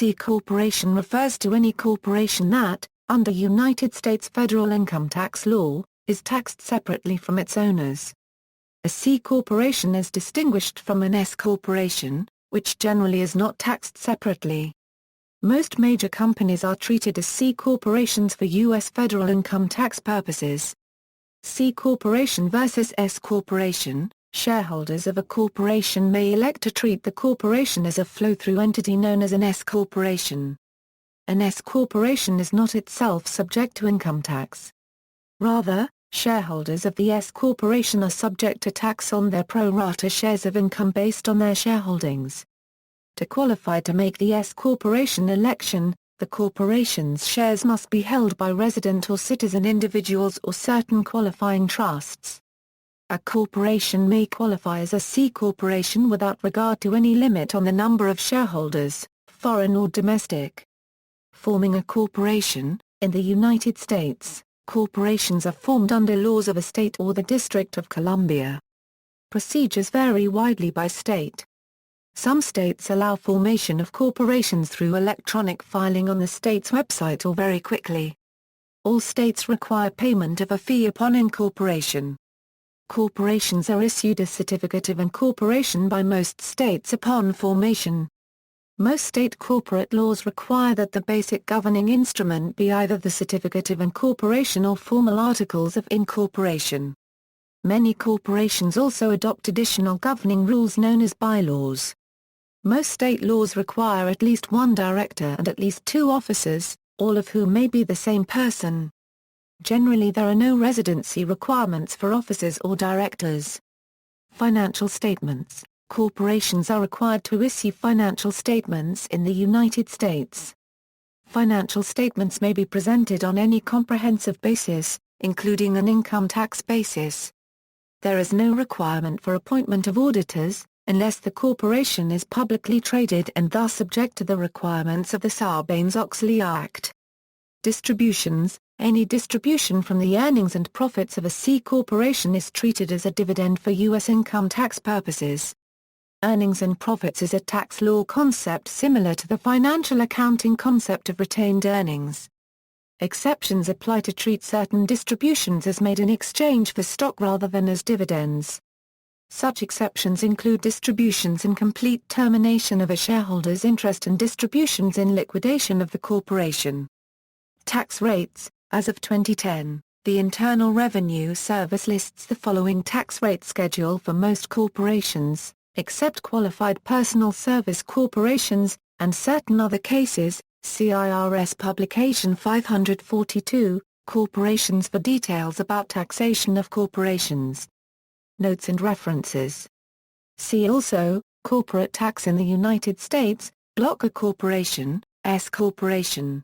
C corporation refers to any corporation that, under United States federal income tax law, is taxed separately from its owners. A C corporation is distinguished from an S corporation, which generally is not taxed separately. Most major companies are treated as C corporations for U.S. federal income tax purposes. C corporation versus S corporation. Shareholders of a corporation may elect to treat the corporation as a flow-through entity known as an S corporation. An S corporation is not itself subject to income tax. Rather, shareholders of the S corporation are subject to tax on their pro rata shares of income based on their shareholdings. To qualify to make the S corporation election, the corporation's shares must be held by resident or citizen individuals or certain qualifying trusts. A corporation may qualify as a C corporation without regard to any limit on the number of shareholders, foreign or domestic. Forming a corporation. In the United States, corporations are formed under laws of a state or the District of Columbia. Procedures vary widely by state. Some states allow formation of corporations through electronic filing on the state's website or very quickly. All states require payment of a fee upon incorporation. Corporations are issued a certificate of incorporation by most states upon formation. Most state corporate laws require that the basic governing instrument be either the certificate of incorporation or formal articles of incorporation. Many corporations also adopt additional governing rules known as bylaws. Most state laws require at least one director and at least 2 officers, all of whom may be the same person. Generally there are no residency requirements for officers or directors. Financial statements. Corporations are required to issue financial statements in the United States. Financial statements may be presented on any comprehensive basis, including an income tax basis. There is no requirement for appointment of auditors, unless the corporation is publicly traded and thus subject to the requirements of the Sarbanes-Oxley Act. Distributions. Any distribution from the earnings and profits of a C corporation is treated as a dividend for U.S. income tax purposes. Earnings and profits is a tax law concept similar to the financial accounting concept of retained earnings. Exceptions apply to treat certain distributions as made in exchange for stock rather than as dividends. Such exceptions include distributions in complete termination of a shareholder's interest and distributions in liquidation of the corporation. Tax rates. As of 2010, the Internal Revenue Service lists the following tax rate schedule for most corporations, except qualified personal service corporations, and certain other cases. See IRS Publication 542, Corporations for details about taxation of corporations. Notes and references. See also, Corporate tax in the United States, Block a corporation, S corporation.